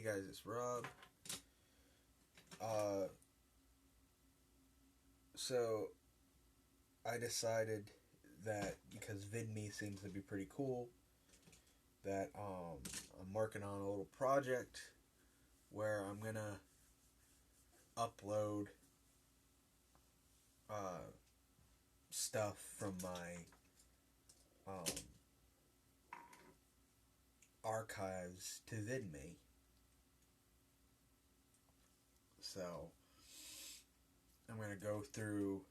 guys, it's Rob. So I decided that because VidMe seems to be pretty cool, that I'm working on a little project where I'm gonna upload stuff from my archives to VidMe. So I'm going to go through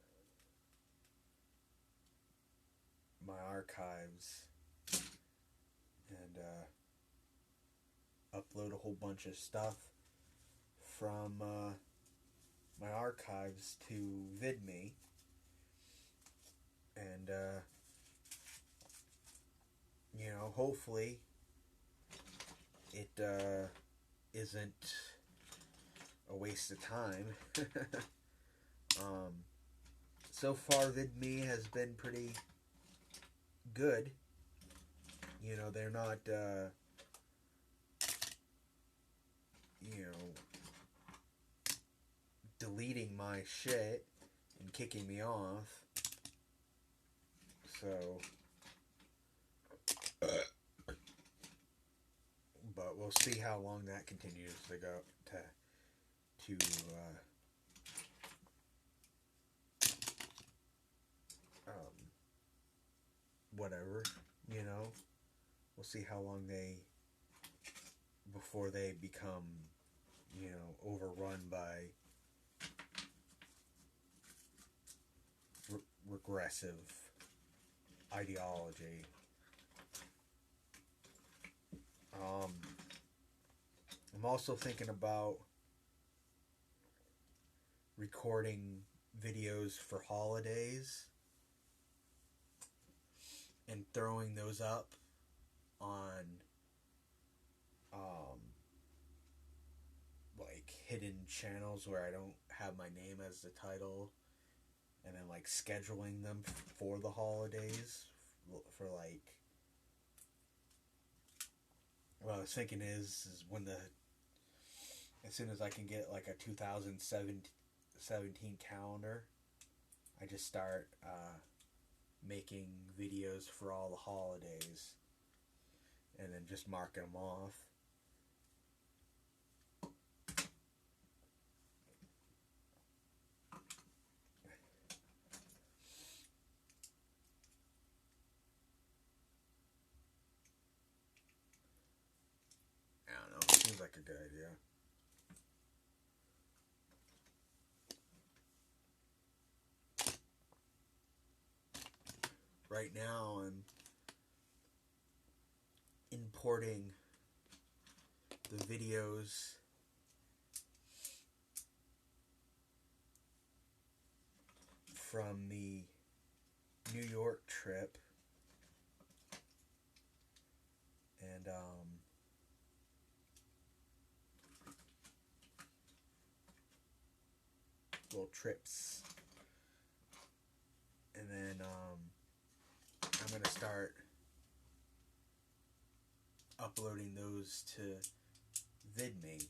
my archives and upload a whole bunch of stuff from my archives to VidMe. And, hopefully it isn't a waste of time. So far, VidMe has been pretty good. They're not, deleting my shit and kicking me off. So, but we'll see how long that continues to go to whatever, we'll see how long before they become, overrun by regressive ideology. I'm also thinking about recording videos for holidays and throwing those up on like hidden channels where I don't have my name as the title, and then like scheduling them for the holidays for like, what I was thinking is when as soon as I can get like a 2017 calendar, I just start making videos for all the holidays and then just marking them off. I don't know, it seems like a good idea. Right now I'm importing the videos from the New York trip, and little trips, and then I'm gonna start uploading those to VidMe.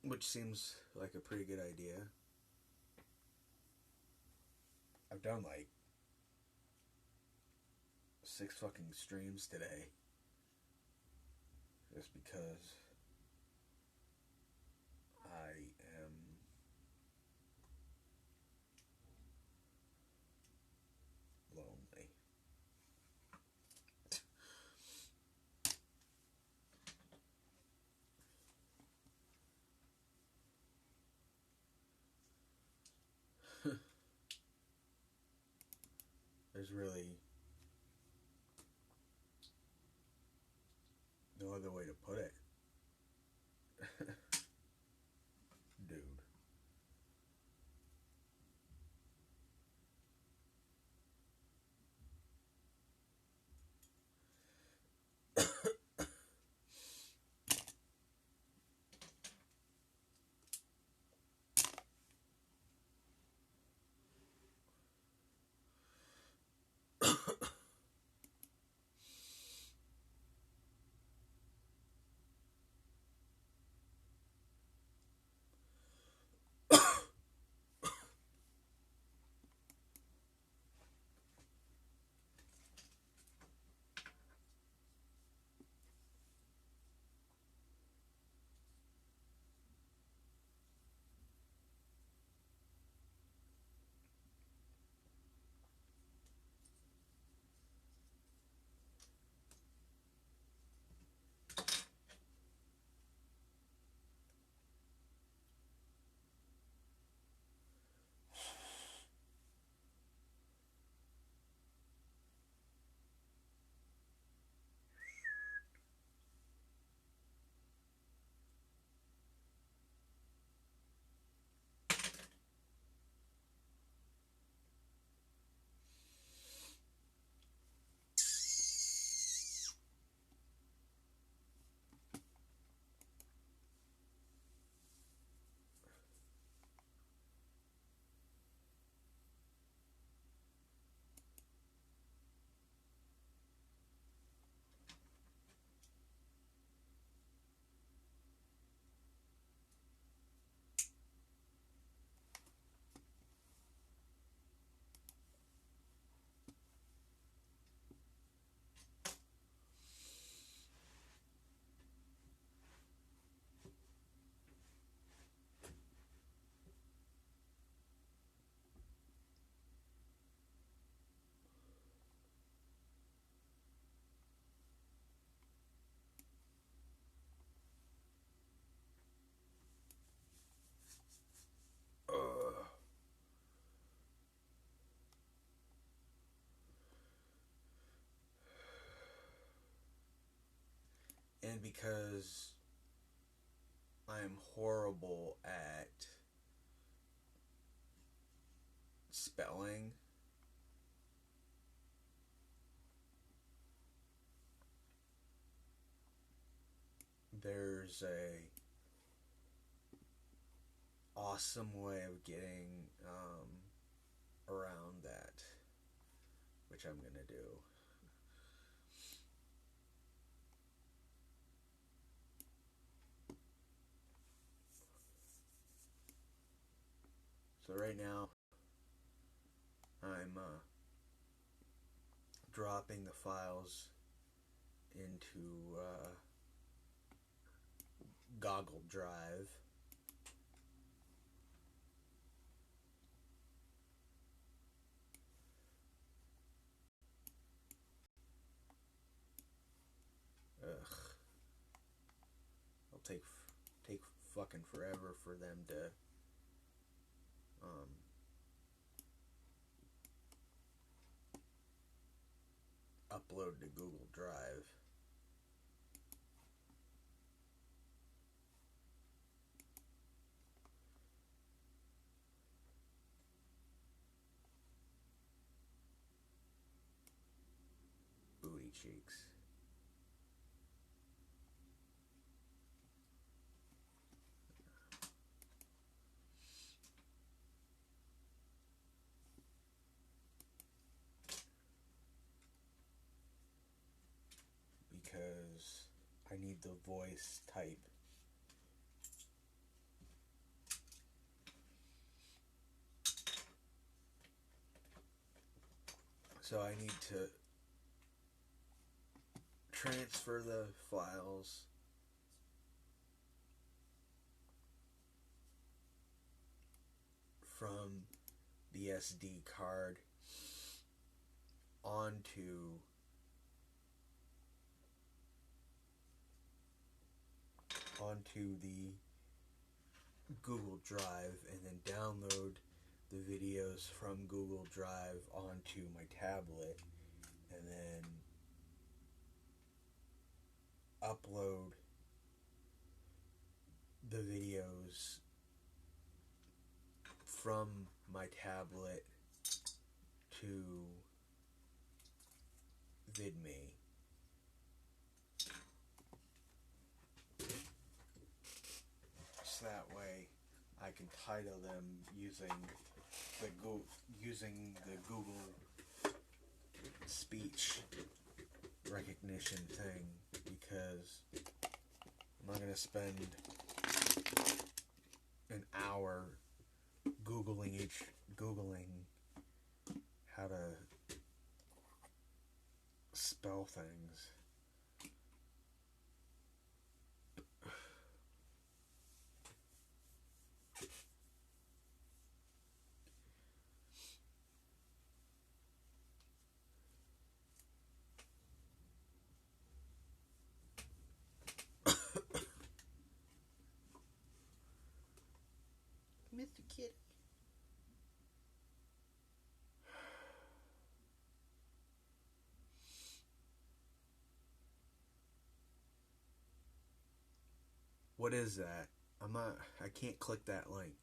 Which seems like a pretty good idea. I've done like 6 fucking streams today. Just because I am lonely. There's really no other way to put it. Dude. and because I am horrible at spelling, there's a awesome way of getting around that, which I'm gonna do. So right now, I'm dropping the files into Goggle Drive. Ugh. It'll take fucking forever for them to upload to Google Drive. Booty cheeks. Because I need the voice type. So I need to transfer the files from the SD card onto the Google Drive, and then download the videos from Google Drive onto my tablet, and then upload the videos from my tablet to VidMe. So that way I can title them using the Google speech recognition thing, because I'm not gonna spend an hour googling how to spell things. Mr. Kitty. What is that? I can't click that link.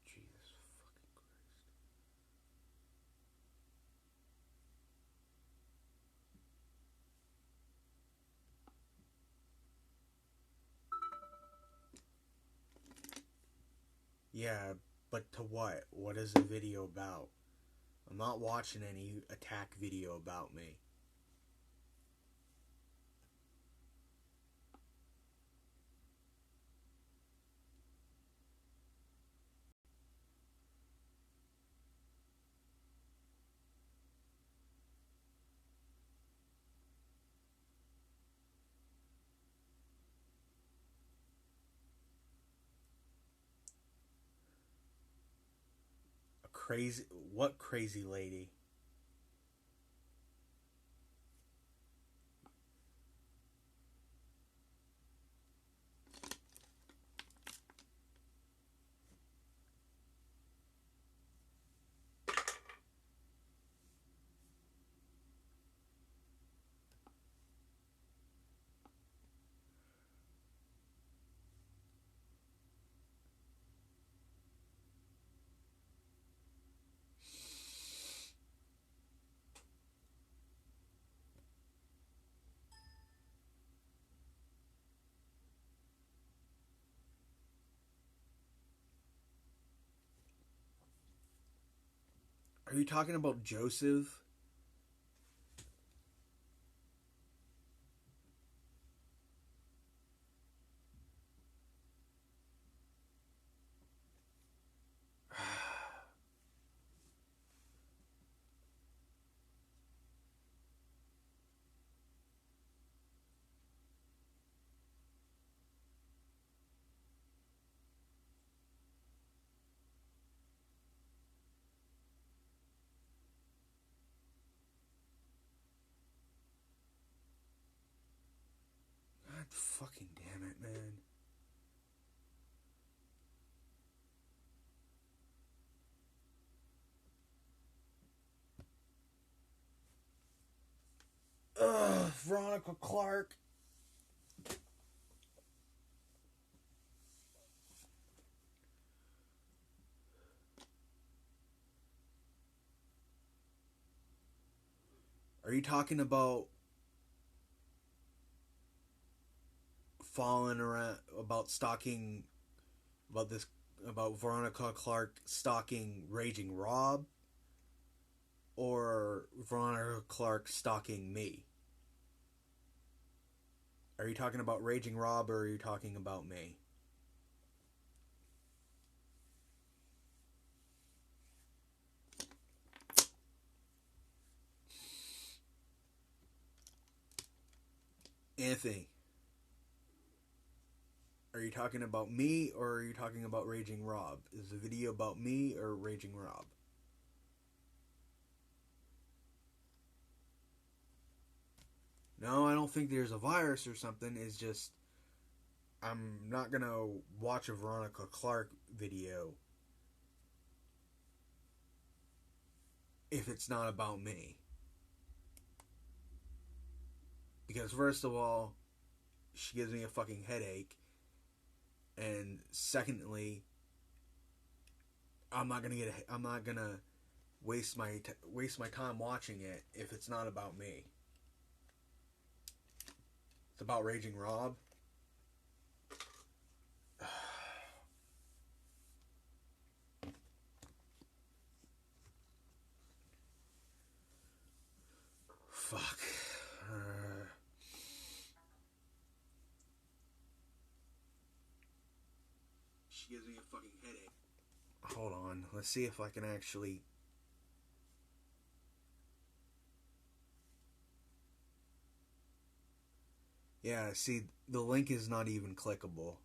Jesus fucking Christ. Yeah, but to what? What is the video about? I'm not watching any attack video about me. Crazy. What crazy lady? Are you talking about Joseph? God fucking damn it, man. Ugh, Veronica Clark. Are you talking about falling around, about stalking, about Veronica Clark stalking Raging Rob, or Veronica Clark stalking me? Are you talking about Raging Rob, or are you talking about me? Anthony, are you talking about me, or are you talking about Raging Rob? Is the video about me or Raging Rob? No, I don't think there's a virus or something. It's just I'm not gonna watch a Veronica Clark video if it's not about me. Because first of all, she gives me a fucking headache, and secondly, I'm not gonna waste my time watching it if it's not about me. It's about Raging Rob. Fuck. She gives me a fucking headache. Hold on. Let's see if I can actually... Yeah, see, the link is not even clickable.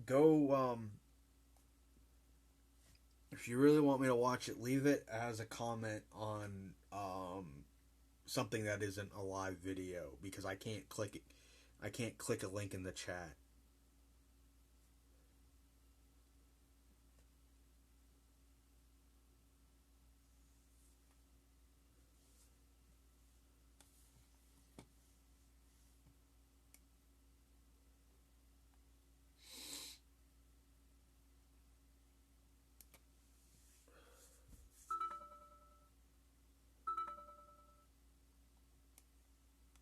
Go, if you really want me to watch it, leave it as a comment on, something that isn't a live video, because I can't click it. I can't click a link in the chat.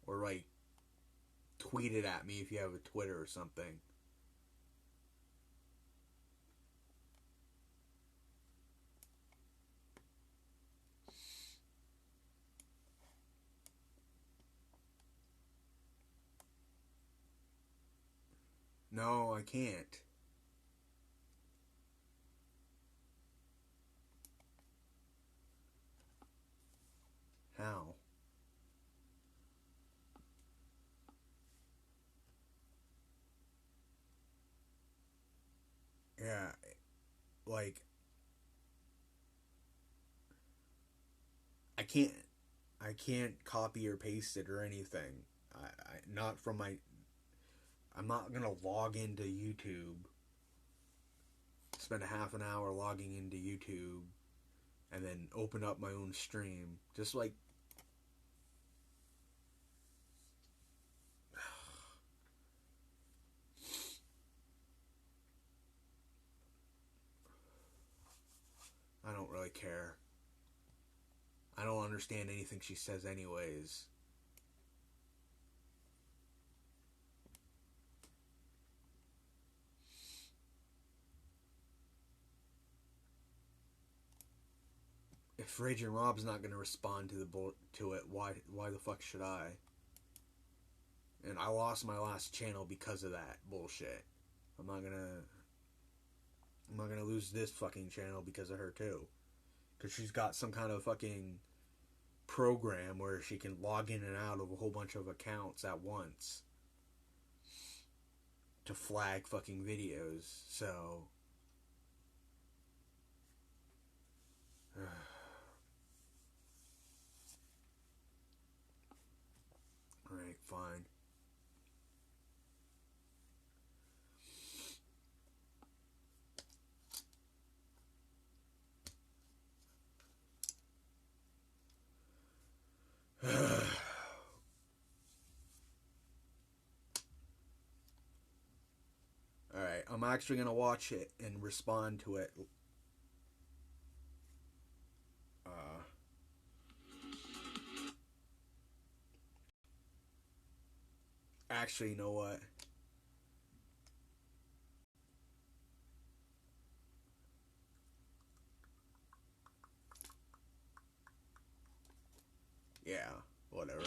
Or, like, tweet it at me if you have a Twitter or something. No, I can't. How? like, I can't copy or paste it or anything. Not from my. I'm not gonna log into YouTube. Spend a half an hour logging into YouTube, and then open up my own stream. Just like. I don't really care. I don't understand anything she says, anyways. If Raging Rob's not gonna respond to it, why the fuck should I? And I lost my last channel because of that bullshit. I'm not gonna lose this fucking channel because of her too. Because she's got some kind of fucking program where she can log in and out of a whole bunch of accounts at once to flag fucking videos. So alright, fine. Alright, I'm actually gonna watch it and respond to it. Actually, you know what? Yeah, whatever.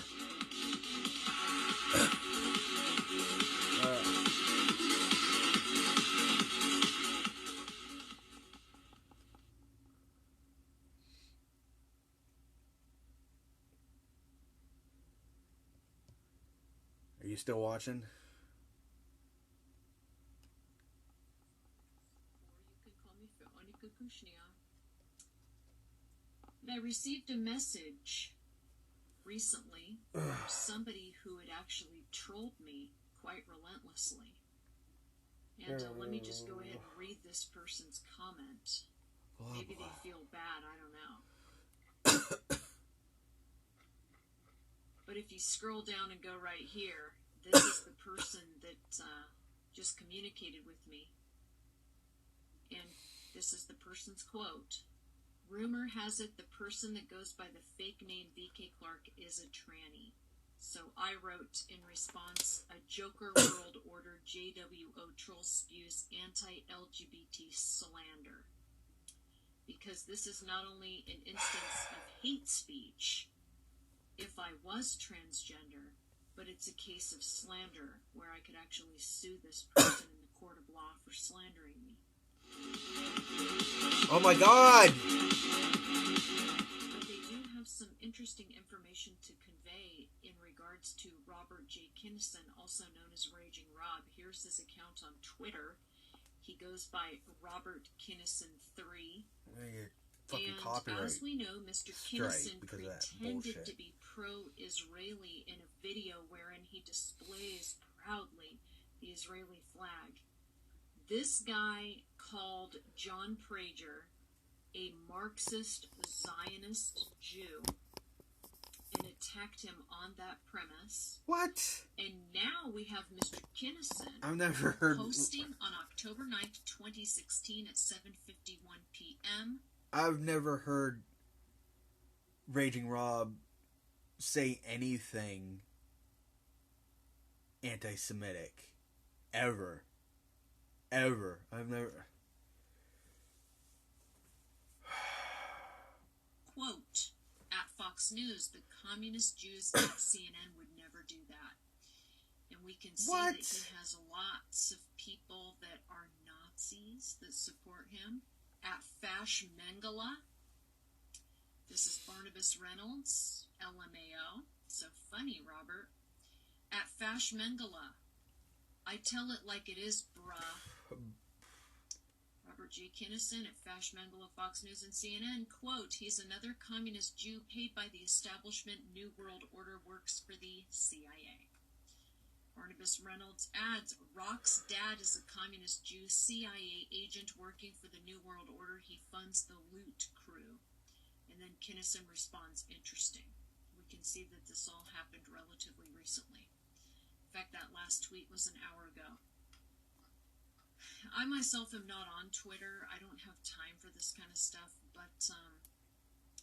Are you still watching? I received a message recently from somebody who had actually trolled me quite relentlessly. And let me just go ahead and read this person's comment. Maybe they feel bad, I don't know. But if you scroll down and go right here, this is the person that just communicated with me. And this is the person's quote. Rumor has it the person that goes by the fake name VK Clark is a tranny. So I wrote in response, a Joker World Order JWO troll spews anti-LGBT slander. Because this is not only an instance of hate speech, if I was transgender, but it's a case of slander where I could actually sue this person in the court of law for slandering me. Oh my god! But they do have some interesting information to convey in regards to Robert J. Kinnison, also known as Raging Rob. Here's his account on Twitter. He goes by Robert Kinnison 3. Fucking and as we know, Mr. Kinnison pretended to be pro-Israeli in a video wherein he displays proudly the Israeli flag. This guy called John Prager a Marxist Zionist Jew and attacked him on that premise. What? And now we have Mr. Kinnison I've never heard posting on October 9th, 2016 at 7:51 p.m. I've never heard Raging Rob say anything anti-Semitic. Ever. I've never... Quote, at Fox News, the communist Jews at CNN would never do that. And we can see that he has lots of people that are Nazis that support him. At Fash Mengele, this is Barnabas Reynolds, LMAO. So funny, Robert. At Fash Mengele, I tell it like it is, bruh. Robert J. Kinnison at Fashmangle of Fox News and CNN, quote, he's another communist Jew paid by the establishment. New World Order works for the CIA. Barnabas Reynolds adds, Rock's dad is a communist Jew CIA agent working for the New World Order. He funds the Loot crew. And then Kinnison responds, interesting. We can see that this all happened relatively recently. In fact, that last tweet was an hour ago. I myself am not on Twitter. I don't have time for this kind of stuff, but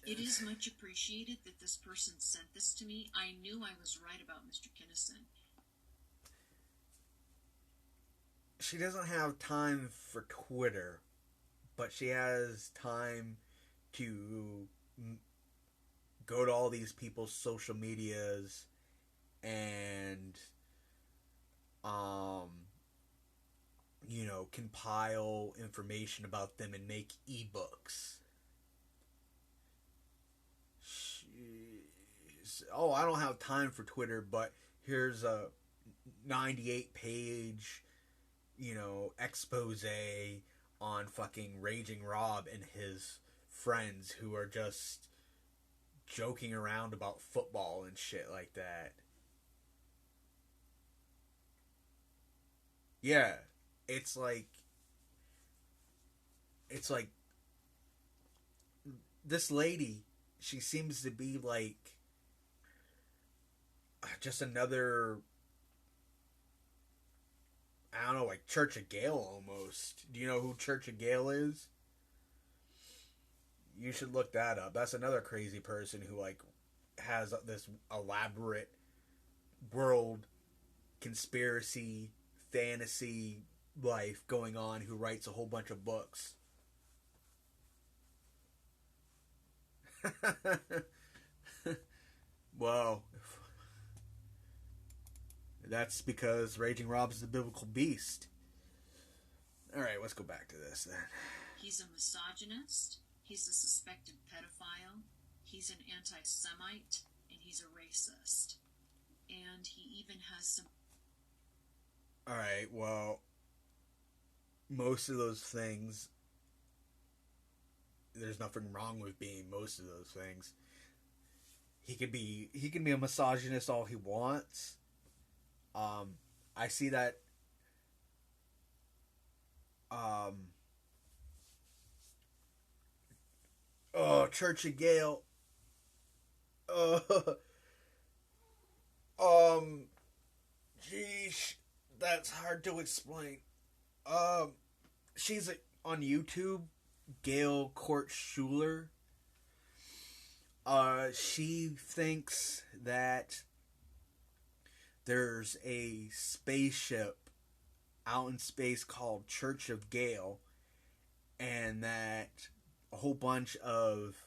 it is much appreciated that this person sent this to me. I knew I was right about Mr. Kinnison. She doesn't have time for Twitter, but she has time to go to all these people's social medias and compile information about them and make ebooks. I don't have time for Twitter, but here's a 98-page expose on fucking Raging Rob and his friends who are just joking around about football and shit like that. Yeah, it's like this lady, she seems to be like just another, I don't know, like Church of Gale almost. Do you know who Church of Gale is? You should look that up. That's another crazy person who like has this elaborate world conspiracy fantasy life going on, who writes a whole bunch of books. Well, that's because Raging Rob is the biblical beast. Alright, let's go back to this then. He's a misogynist, he's a suspected pedophile, he's an anti-Semite, and he's a racist. And he even has some... Alright, well, most of those things, there's nothing wrong with being most of those things. He can be a misogynist all he wants. I see that Church of Gale. Geesh, that's hard to explain. She's on YouTube, Gail Court Schuler. She thinks that there's a spaceship out in space called Church of Gale, and that a whole bunch of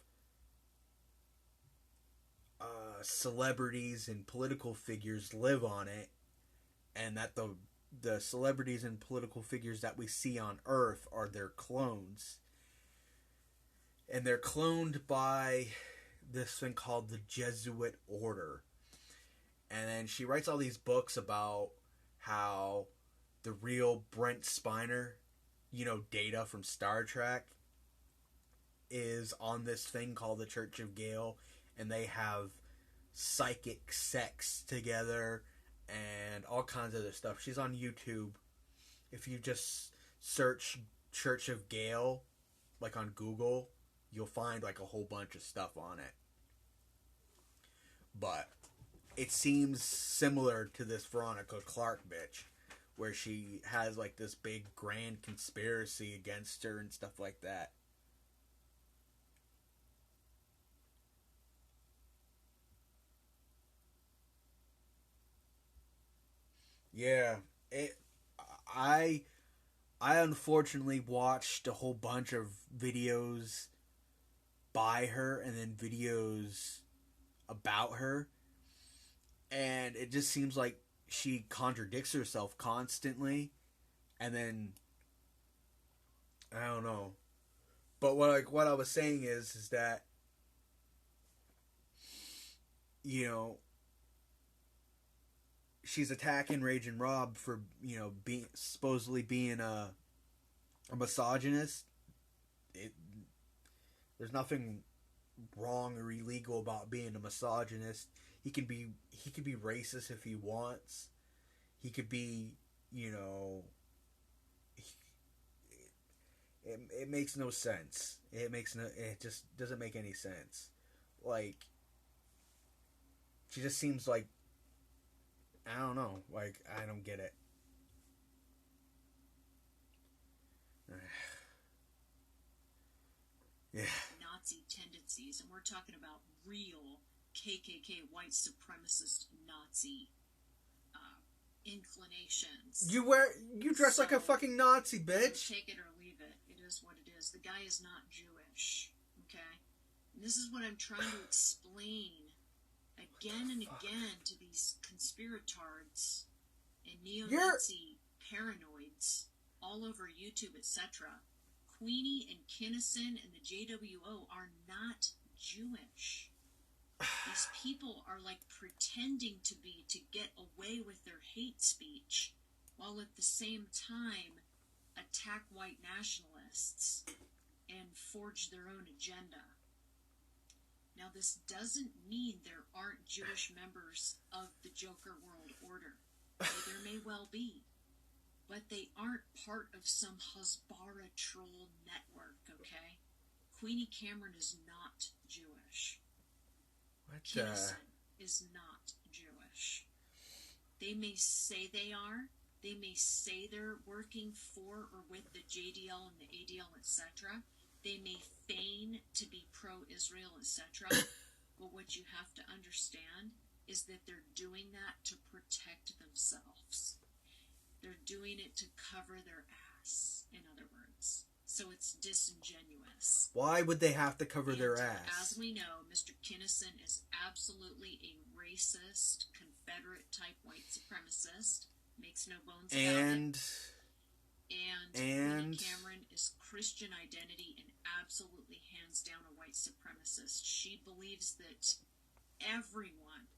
celebrities and political figures live on it, and that the celebrities and political figures that we see on Earth are their clones. And they're cloned by this thing called the Jesuit Order. And then she writes all these books about how the real Brent Spiner, Data from Star Trek, is on this thing called the Church of Gale, and they have psychic sex together and all kinds of other stuff. She's on YouTube. If you just search Church of Gale, like on Google, you'll find like a whole bunch of stuff on it. But it seems similar to this Veronica Clark bitch, where she has like this big grand conspiracy against her and stuff like that. Yeah, I unfortunately watched a whole bunch of videos by her and then videos about her, and it just seems like she contradicts herself constantly, and then I don't know. But what I was saying is that she's attacking Raging Rob for supposedly being a a misogynist, it, there's nothing wrong or illegal about being a misogynist. He could be racist if he wants. He could be, you know, it makes no sense. It just doesn't make any sense. Like, she just seems like, I don't know, like, I don't get it. Yeah. Nazi tendencies, and we're talking about real KKK white supremacist Nazi inclinations. You dress like a fucking Nazi, bitch. Take it or leave it. It is what it is. The guy is not Jewish. Okay? And this is what I'm trying to explain again and again to these conspiratards and neo-Nazi paranoids all over YouTube, etc. Queenie and Kinnison and the JWO are not Jewish. These people are like pretending to be to get away with their hate speech while at the same time attack white nationalists and forge their own agenda. Now, this doesn't mean there aren't Jewish members of the Joker World Order. There may well be. But they aren't part of some Hasbara troll network, okay? Queenie Cameron is not Jewish. Kinnison is not Jewish. They may say they are. They may say they're working for or with the JDL and the ADL, etc. They may feign to be pro-Israel, etc. But what you have to understand is that they're doing that to protect themselves. They're doing it to cover their ass, in other words. So it's disingenuous. Why would they have to cover their ass? As we know, Mr. Kinnison is absolutely a racist, Confederate-type white supremacist. Makes no bones about it. And Cameron is Christian identity and absolutely hands down a white supremacist. She believes that everyone,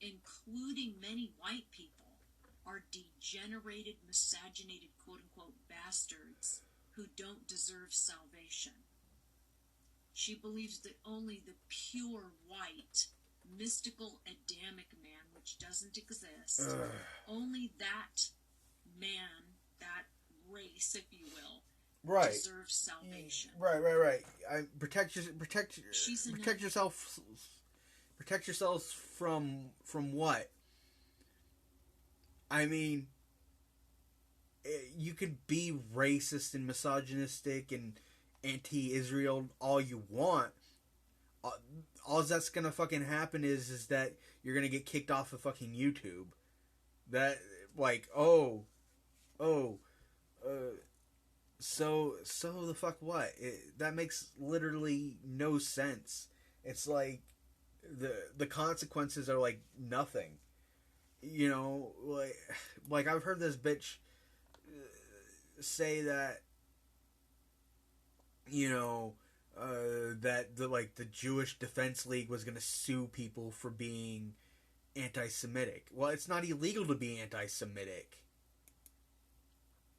including many white people, are degenerated, misogyned, quote-unquote, bastards who don't deserve salvation. She believes that only the pure white, mystical Adamic man, which doesn't exist, only that man, that race, if you will, deserves salvation. Right. Protect yourself. Protect yourselves from what? I mean, you could be racist and misogynistic and anti-Israel all you want. All that's gonna fucking happen is that you're gonna get kicked off of fucking YouTube. That, like, so the fuck what? That makes literally no sense. It's like the consequences are like nothing. You know, like I've heard this bitch say that, you know, that the Jewish Defense League was gonna sue people for being anti-Semitic. Well, it's not illegal to be anti-Semitic.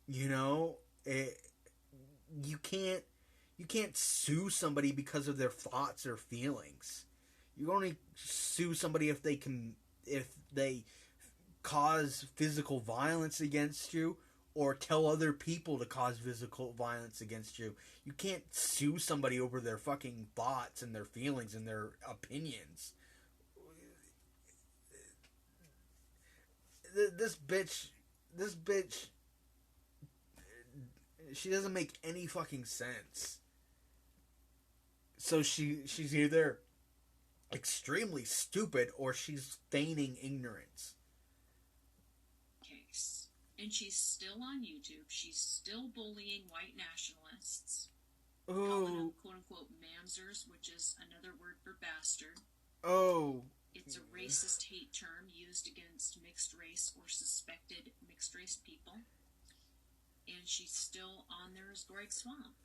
You know, you can't sue somebody because of their thoughts or feelings. You only sue somebody if they cause physical violence against you or tell other people to cause physical violence against you. You can't sue somebody over their fucking thoughts and their feelings and their opinions. This bitch, she doesn't make any fucking sense. So she's either extremely stupid or she's feigning ignorance. Case. And she's still on YouTube. She's still bullying white nationalists. Calling them quote-unquote mamzers, which is another word for bastard. It's a racist hate term used against mixed race or suspected mixed race people. And she's still on there as Greg Swamp,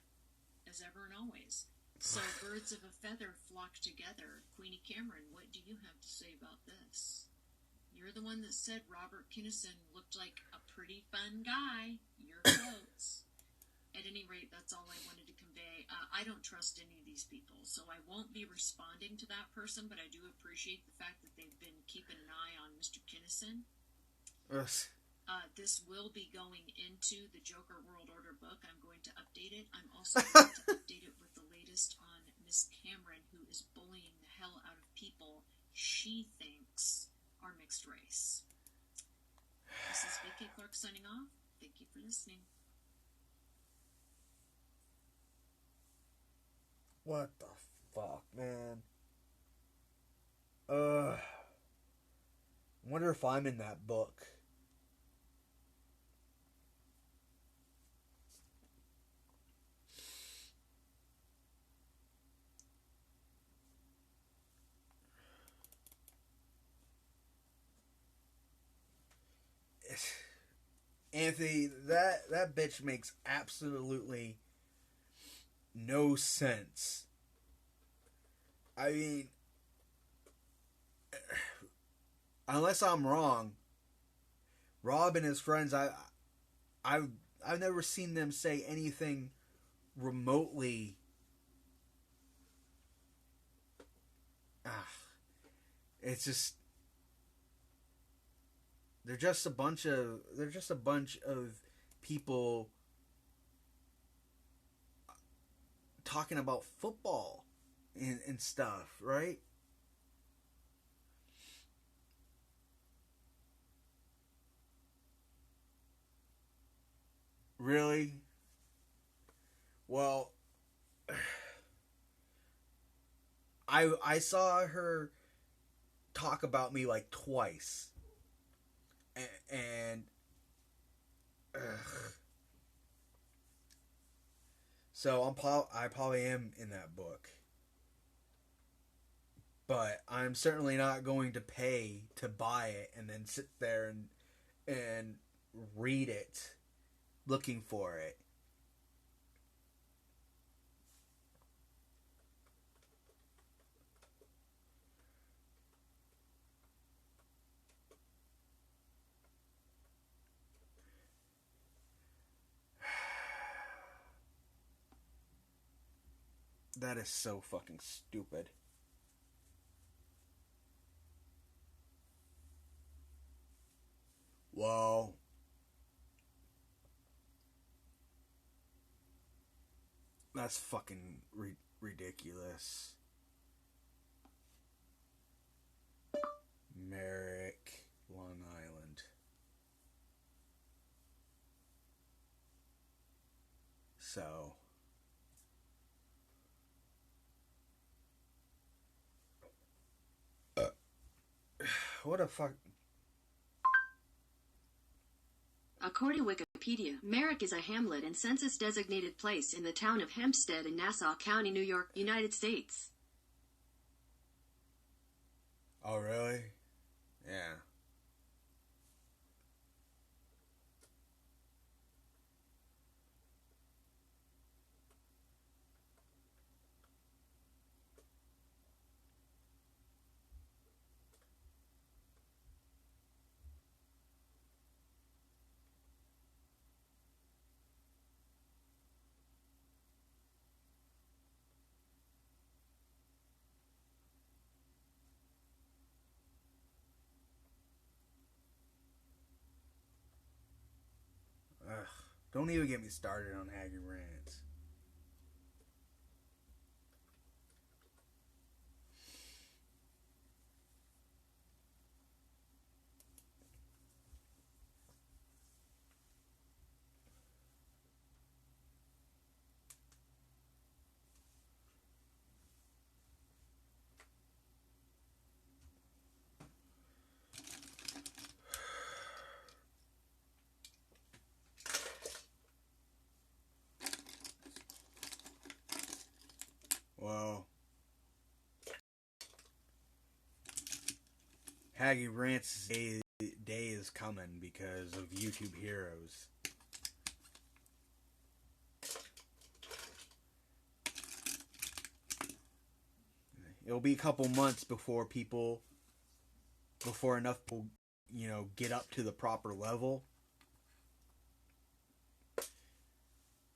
as ever and always. So birds of a feather flock together. Queenie Cameron, what do you have to say about this? You're the one that said Robert Kinnison looked like a pretty fun guy. Your quotes. At any rate, that's all I wanted to convey. I don't trust any of these people, so I won't be responding to that person, but I do appreciate the fact that they've been keeping an eye on Mr. Kinnison. Yes. This will be going into the Joker World Order book. I'm going to update it. I'm also going to update it with the latest on Miss Cameron, who is bullying the hell out of people she thinks are mixed race. This is VK Clark signing off. Thank you for listening. What the fuck, man? Wonder if I'm in that book. Anthony, that bitch makes absolutely no sense. I mean, unless I'm wrong, Rob and his friends, I've never seen them say anything remotely. It's just they're just a bunch of people talking about football and stuff, right? Really? Well, I saw her talk about me like twice, and so I probably am in that book, but I'm certainly not going to pay to buy it and then sit there and read it, looking for it. That is so fucking stupid. Well, that's fucking ridiculous. Merrick, Long Island. So, what a fuck. According to Wikipedia, Merrick is a hamlet and census-designated place in the town of Hempstead in Nassau County, New York, United States. Oh, really? Yeah. Ugh. Don't even get me started on Haggy Rants. Well, Haggy Rants day is coming because of YouTube Heroes. It'll be a couple months before enough people, get up to the proper level.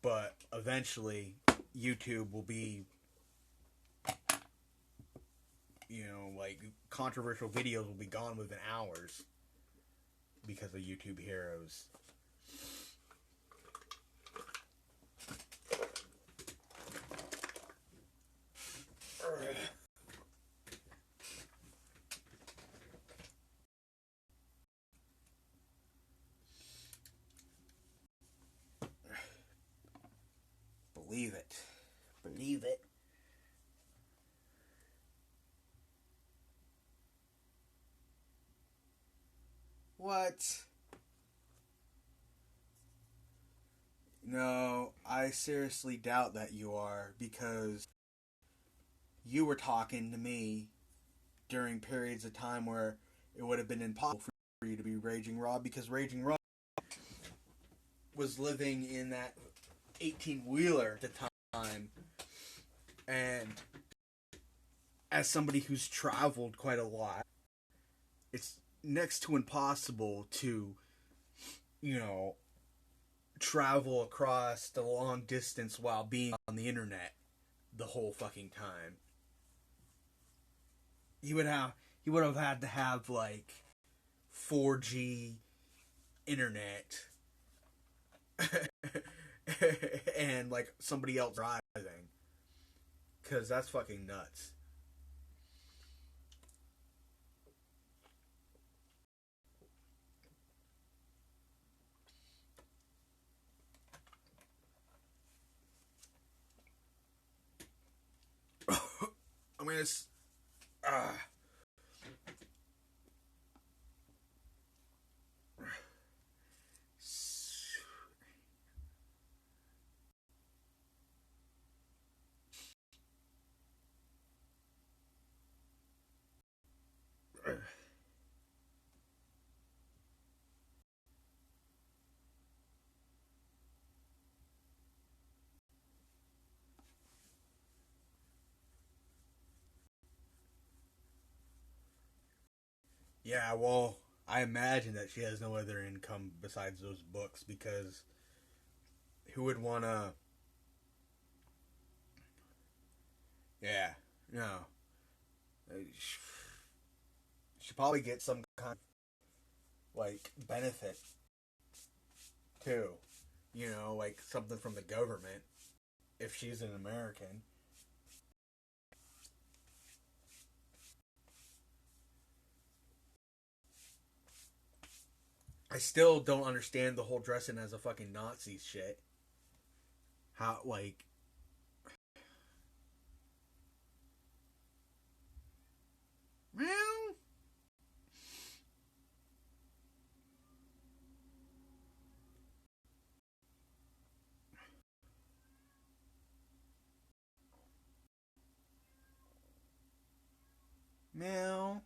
but eventually YouTube will be, you know, like, controversial videos will be gone within hours because of YouTube Heroes. Believe it. Believe it. What? No, I seriously doubt that you are, because you were talking to me during periods of time where it would have been impossible for you to be Raging Rob, because Raging Rob was living in that 18-wheeler at the time, and as somebody who's traveled quite a lot, it's next to impossible to, you know, travel across the long distance while being on the internet the whole fucking time. He would have had to have like 4G internet and like somebody else driving, because that's fucking nuts. I mean, it's yeah, well, I imagine that she has no other income besides those books, because who would want to... Yeah, no. She probably gets some kind of, like, benefit, too. You know, like, something from the government, if she's an American. I still don't understand the whole dressing as a fucking Nazi shit. How, like... Meow. Meow.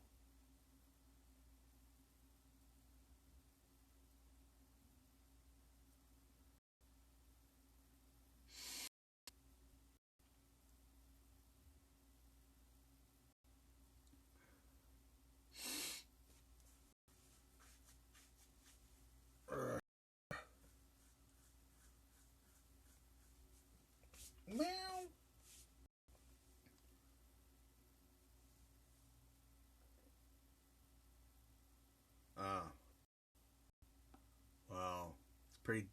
Meow. Ah. Wow. It's pretty...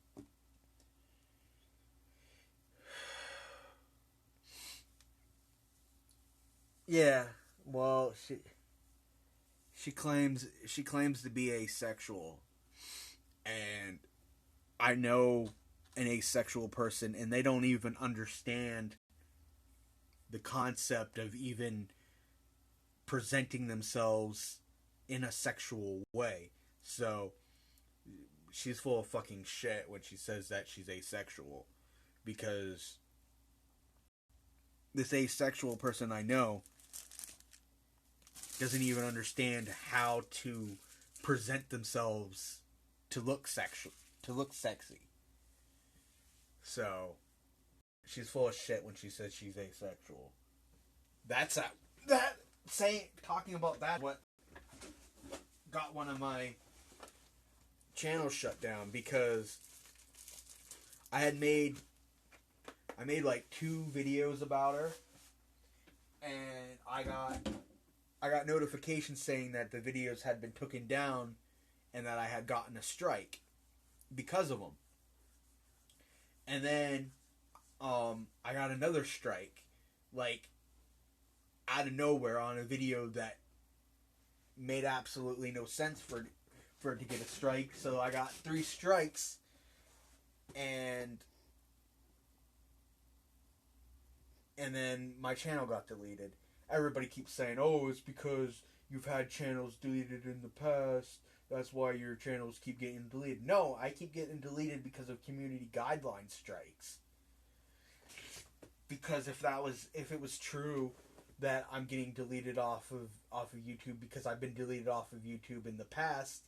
Yeah. Well, she claims to be asexual, and I know an asexual person, and they don't even understand the concept of even presenting themselves in a sexual way. So she's full of fucking shit when she says that she's asexual, because this asexual person I know doesn't even understand how to present themselves to look sexy. So she's full of shit when she says she's asexual. Talking about that, what got one of my channels shut down, because I had made I made like 2 videos about her, and I got notifications saying that the videos had been taken down and that I had gotten a strike because of them. And then I got another strike, like out of nowhere, on a video that made absolutely no sense for it to get a strike. So I got 3 strikes, and then my channel got deleted. Everybody keeps saying, "Oh, it's because you've had channels deleted in the past. That's why your channels keep getting deleted." No, I keep getting deleted because of community guideline strikes. Because if it was true that I'm getting deleted off of YouTube because I've been deleted off of YouTube in the past,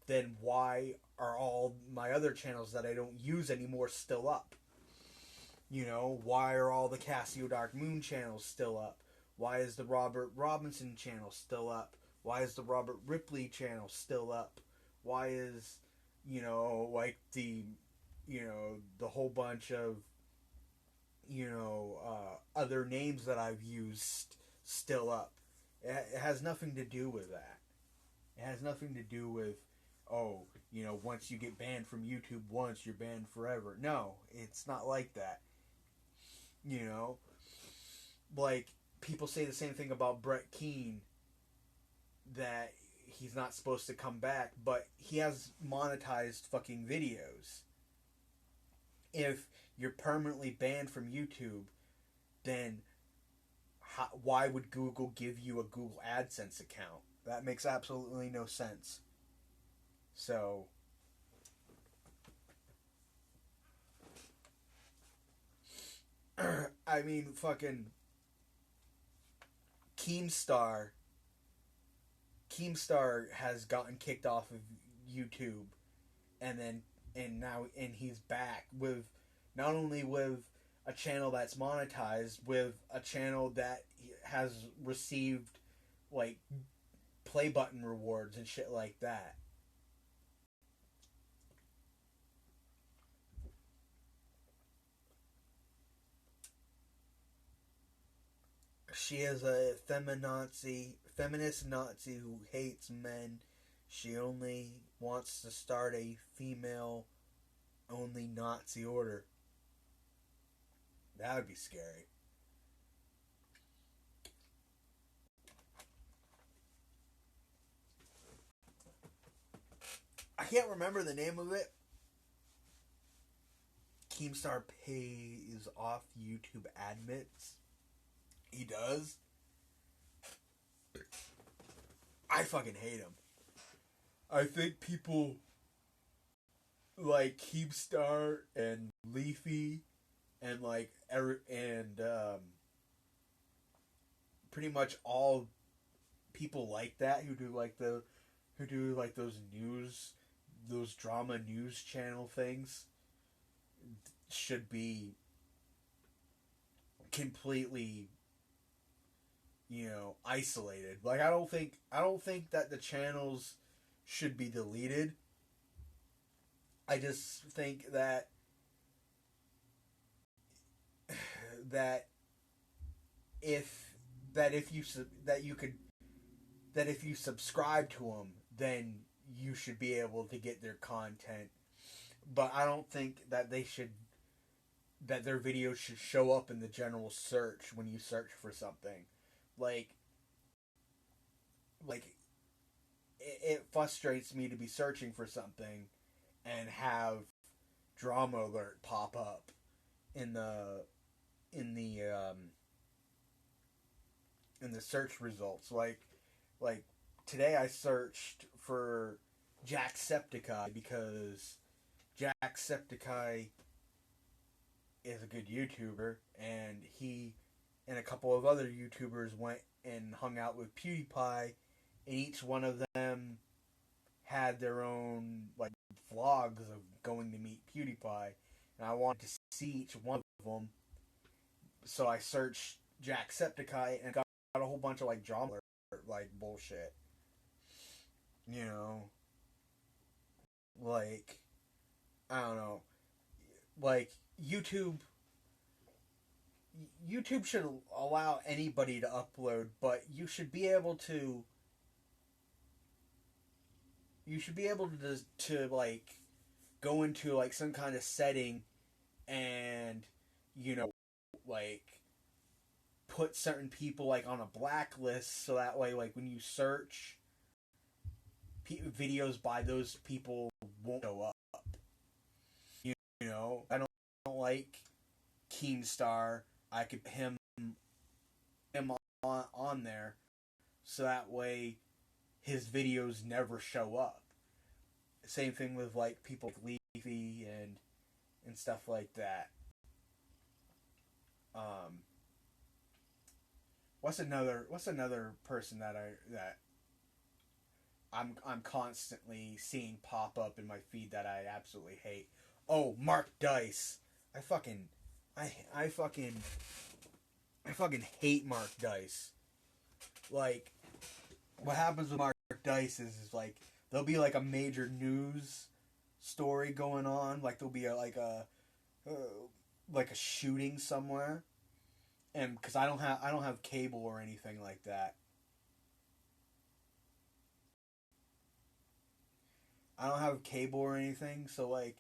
then why are all my other channels that I don't use anymore still up? You know, why are all the Cassio Dark Moon channels still up? Why is the Robert Robinson channel still up? Why is the Robert Ripley channel still up? Why is, like the whole bunch of, other names that I've used still up? It has nothing to do with that. It has nothing to do with, once you get banned from YouTube once, you're banned forever. No, it's not like that. Like, people say the same thing about Brett Keane, that he's not supposed to come back, but he has monetized fucking videos. If you're permanently banned from YouTube, then why would Google give you a Google AdSense account? That makes absolutely no sense. So, I mean, fucking Keemstar has gotten kicked off of YouTube, and now he's back with not only with a channel that's monetized, with a channel that has received like play button rewards and shit like that. She is a feminist Nazi who hates men. She only wants to start a female-only Nazi order. That would be scary. I can't remember the name of it. Keemstar pays off YouTube admits. He does. I fucking hate him. I think people like Keemstar and Leafy and pretty much all people like that who do those drama news channel things should be completely isolated. Like, I don't think that the channels should be deleted. I just think that if you subscribe to them, then you should be able to get their content. But I don't think that that their videos should show up in the general search when you search for something. Like it frustrates me to be searching for something and have drama alert pop up in the search results. Like today I searched for Jacksepticeye because Jacksepticeye is a good YouTuber, and he and a couple of other YouTubers went and hung out with PewDiePie, and each one of them had their own like vlogs of going to meet PewDiePie, and I wanted to see each one of them, so I searched Jacksepticeye and got a whole bunch of like drama like bullshit. Like, I don't know, like YouTube YouTube should allow anybody to upload, but you should be able to like go into like some kind of setting and you know like put certain people like on a blacklist so that way like when you search videos by those people won't show up. You know, I don't like Keemstar. I could put him on there so that way his videos never show up. Same thing with like people like Leafy and stuff like that. Um, what's another person that I'm constantly seeing pop up in my feed that I absolutely hate? Oh, Mark Dice. I fucking I fucking hate Mark Dice. Like what happens with Mark Dice is like there'll be like a major news story going on, like there'll be like a shooting somewhere, and because I don't have cable or anything like that. I don't have cable or anything, so like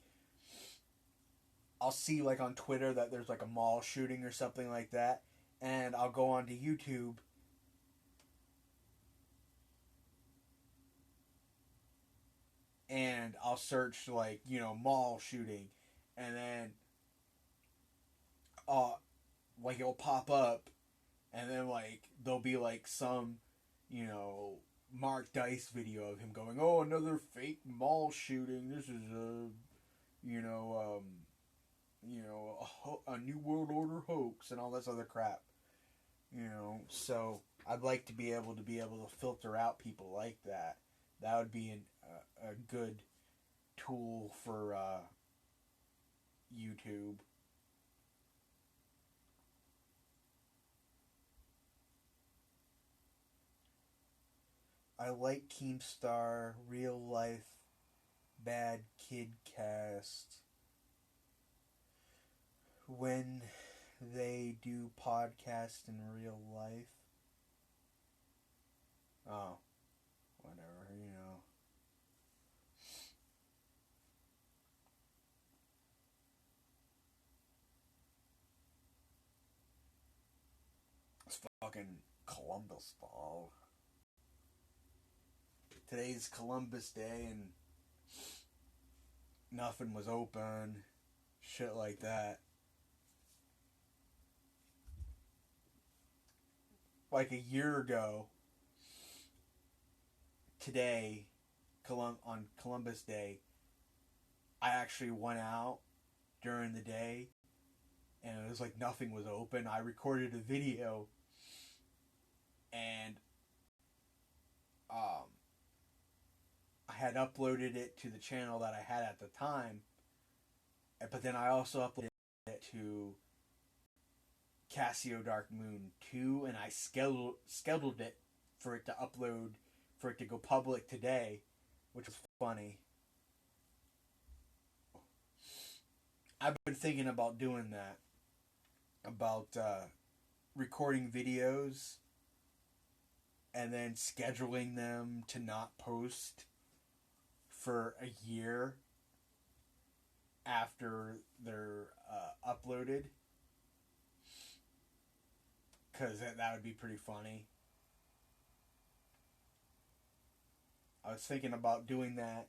I'll see like on Twitter that there's like a mall shooting or something like that, and I'll go onto YouTube and I'll search like mall shooting, and then uh like it'll pop up, and then like there'll be like some you know Mark Dice video of him going, oh, another fake mall shooting. This is you know a new world order hoax and all this other crap. So I'd like to be able to filter out people like that. That would be a good tool for YouTube. I like Keemstar, Real Life, Bad Kid Cast. When they do podcasts in real life. Oh, whatever. It's fucking Columbus Ball. Today's Columbus Day and nothing was open. Shit like that. Like a year ago, today, on Columbus Day, I actually went out during the day and it was like nothing was open. I recorded a video and I had uploaded it to the channel that I had at the time, but then I also uploaded it to Casio Dark Moon 2, and I scheduled it for it to upload, for it to go public today, which was funny. I've been thinking about doing that, about recording videos and then scheduling them to not post for a year after they're uploaded, because that would be pretty funny. I was thinking about doing that.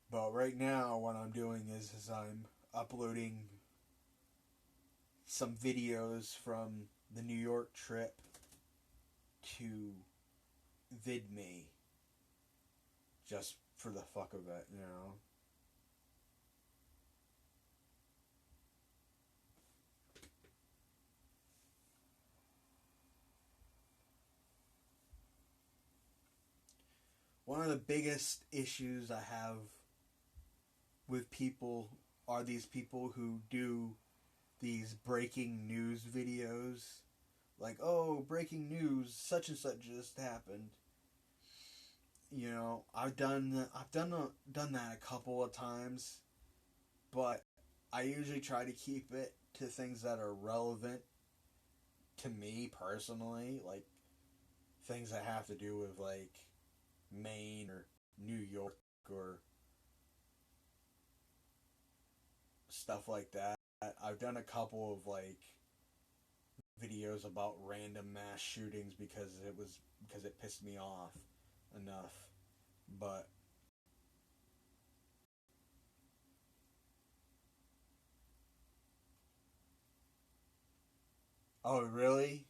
But right now, what I'm doing is I'm uploading some videos from the New York trip to VidMe, just for the fuck of it. One of the biggest issues I have with people are these people who do these breaking news videos, like, oh, breaking news, such and such just happened. You know, I've done that a couple of times, but I usually try to keep it to things that are relevant to me personally, like things that have to do with like Maine or New York or stuff like that. I've done a couple of like videos about random mass shootings because it pissed me off enough. But oh, really?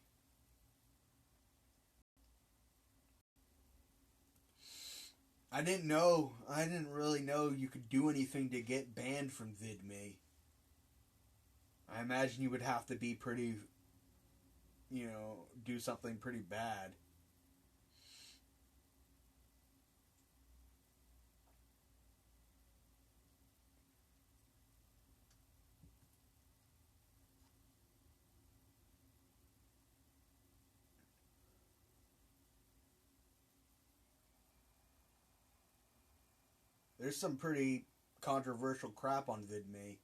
I didn't know. I didn't really know you could do anything to get banned from VidMe. I imagine you would have to be pretty, do something pretty bad. There's some pretty controversial crap on VidMe.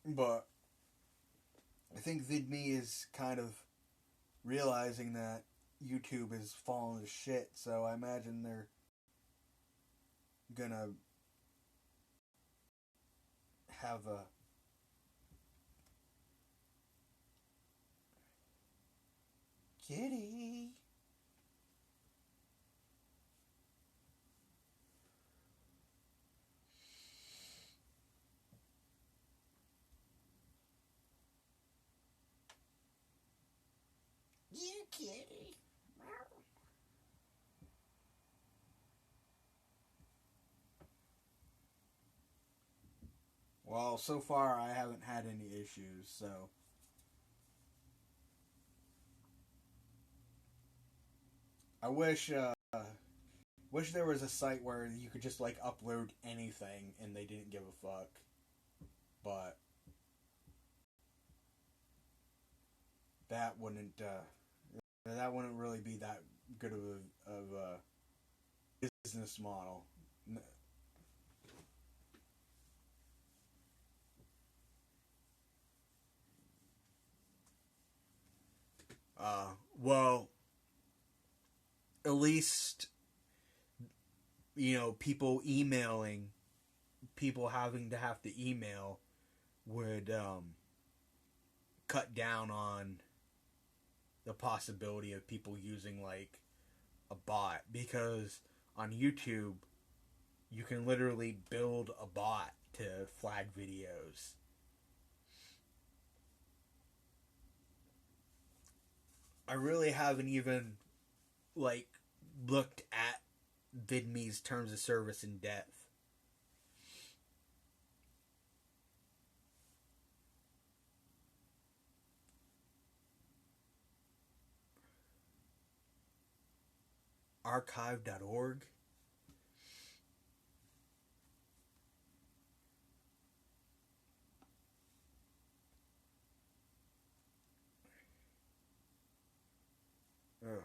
But I think VidMe is kind of realizing that YouTube is falling to shit, so I imagine they're gonna have a kitty. You kitty. Well, so far I haven't had any issues, so I wish there was a site where you could just like upload anything and they didn't give a fuck. But that wouldn't really be that good of a business model. Well, at least people having to have to email would cut down on the possibility of people using like a bot, because on YouTube you can literally build a bot to flag videos. I really haven't even like looked at VidMe's terms of service in depth. Archive.org. Ugh.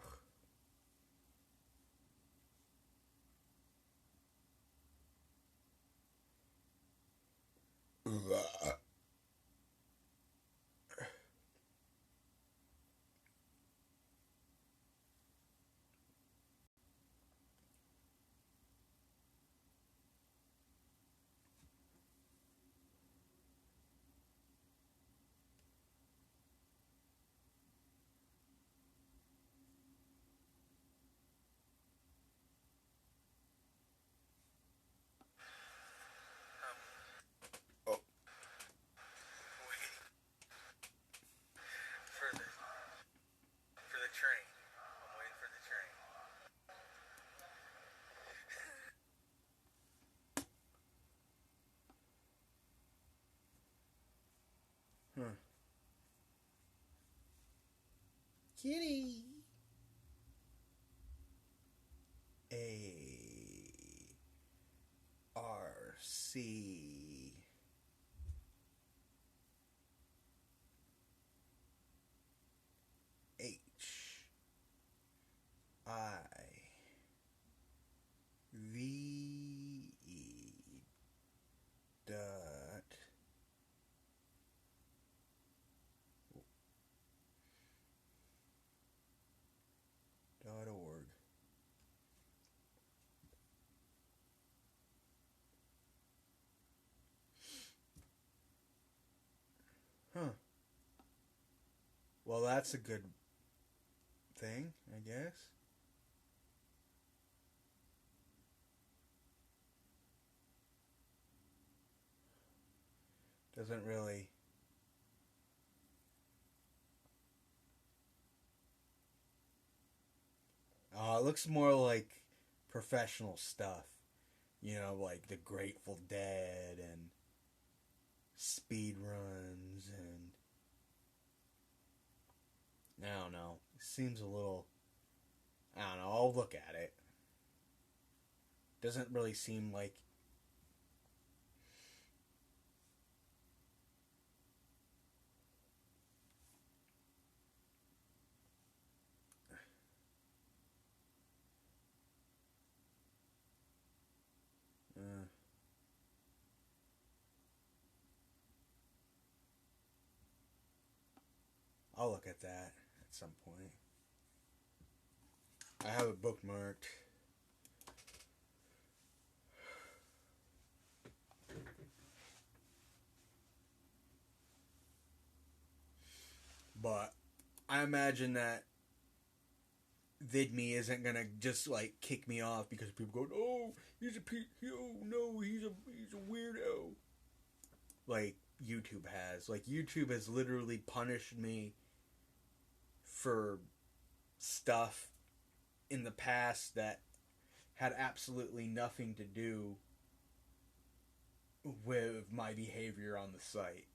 Oh, for the train. I'm waiting for the train. Huh. Kitty. Hey. see. HIV dot .org. Huh. Well, that's a good thing, I guess. Doesn't really. It looks more like professional stuff. You know, like the Grateful Dead and speed runs and I don't know. It seems a little. I don't know. I'll look at it. Doesn't really seem like. I'll look at that at some point. I have it bookmarked. But I imagine that VidMe isn't gonna just like kick me off because people go, "Oh, he's a no, he's a weirdo." Like YouTube has. Like YouTube has literally punished me for stuff in the past that had absolutely nothing to do with my behavior on the site.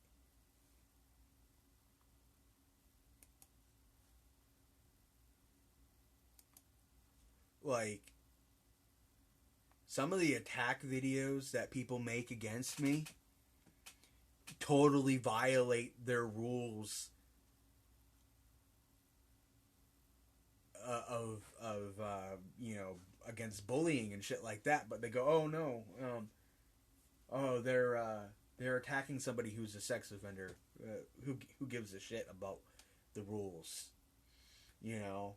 Like, some of the attack videos that people make against me totally violate their rules of you know, against bullying and shit like that. But they go, oh no, they're attacking somebody who's a sex offender. Who gives a shit about the rules? You know.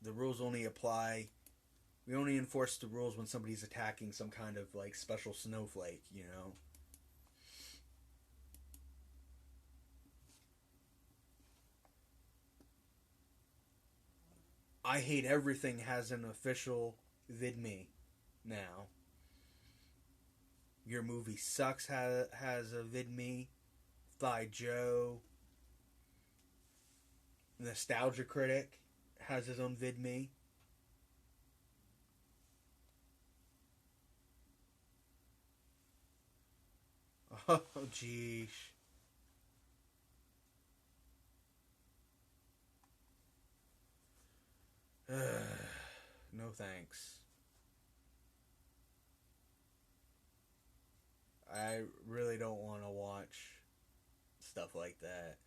The rules only apply. We only enforce the rules when somebody's attacking some kind of like special snowflake, you know. I Hate Everything has an official VidMe now. Your Movie Sucks has a VidMe. Thigh Joe. Nostalgia Critic has his own VidMe. Oh, jeez. No thanks. I really don't want to watch stuff like that.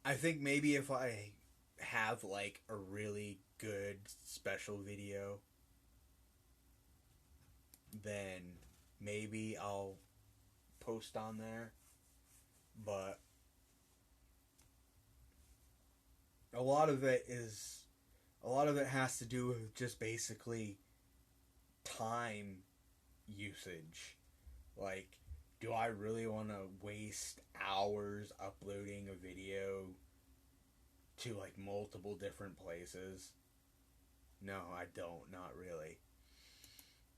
I think maybe if I have like a really good special video, then maybe I'll post on there. But a lot of it has to do with just basically time usage. Like, do I really want to waste hours uploading a video to like multiple different places? No, I don't. Not really.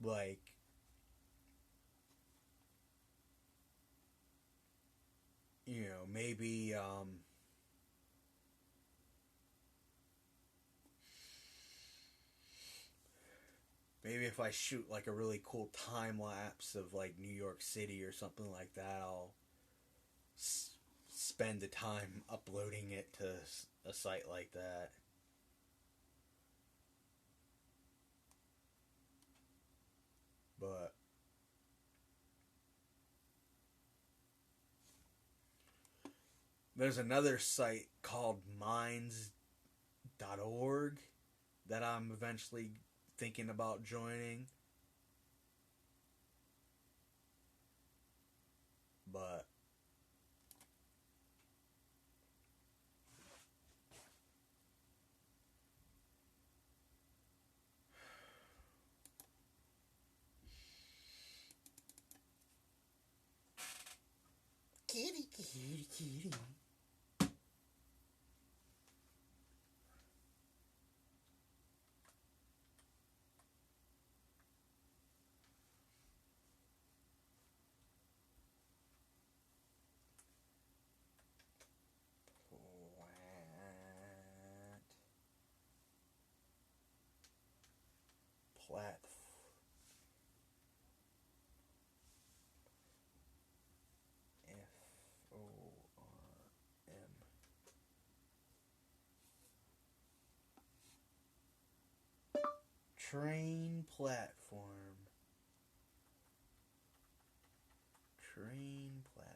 Like, maybe maybe if I shoot like a really cool time lapse of like New York City or something like that, I'll spend the time uploading it to a site like that. But there's another site called minds.org that I'm eventually thinking about joining. But kitty, kitty, kitty. Plat. FORM. Train platform. Train platform.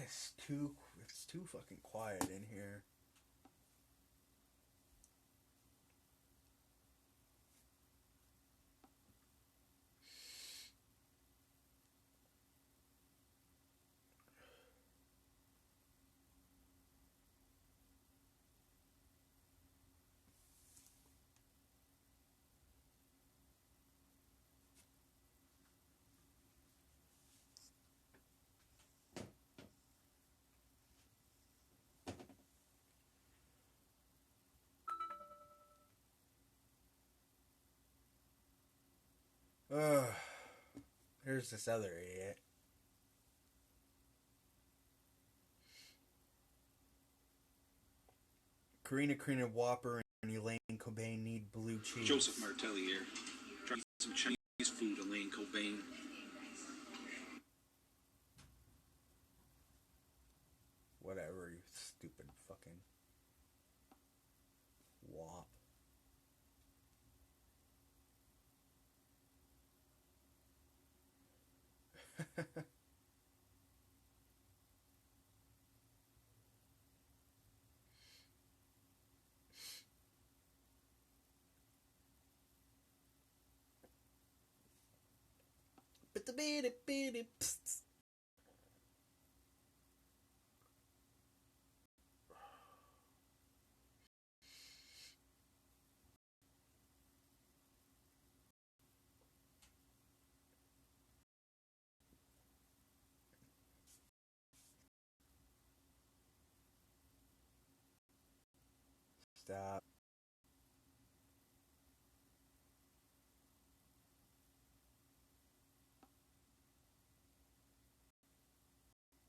It's too fucking quiet in here. Ugh. Here's this other idiot. Karina Whopper and Elaine Cobain need blue cheese. Joseph Martelli here. Trying to get some Chinese food, Elaine Cobain. Whatever, you stupid fucking wop. Stop.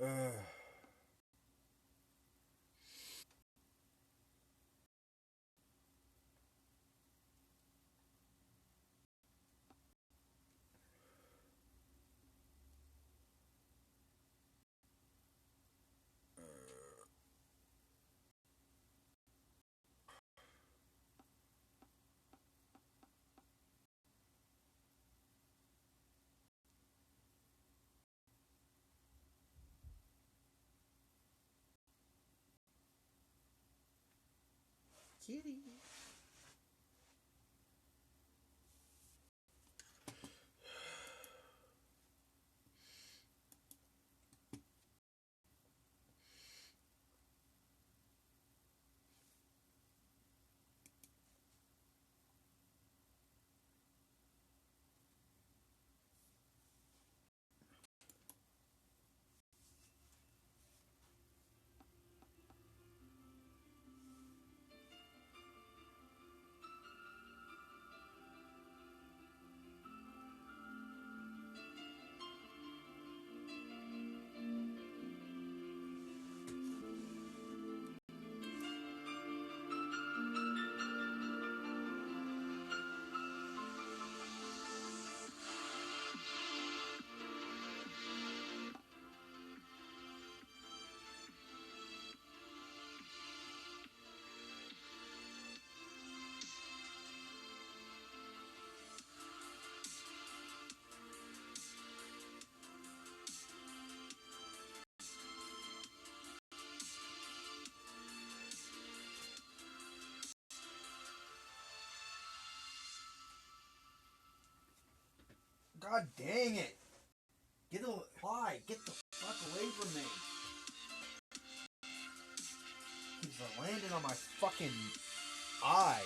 Ugh. Kitty. God dang it! Get the fuck away from me! Keeps landing on my fucking eye.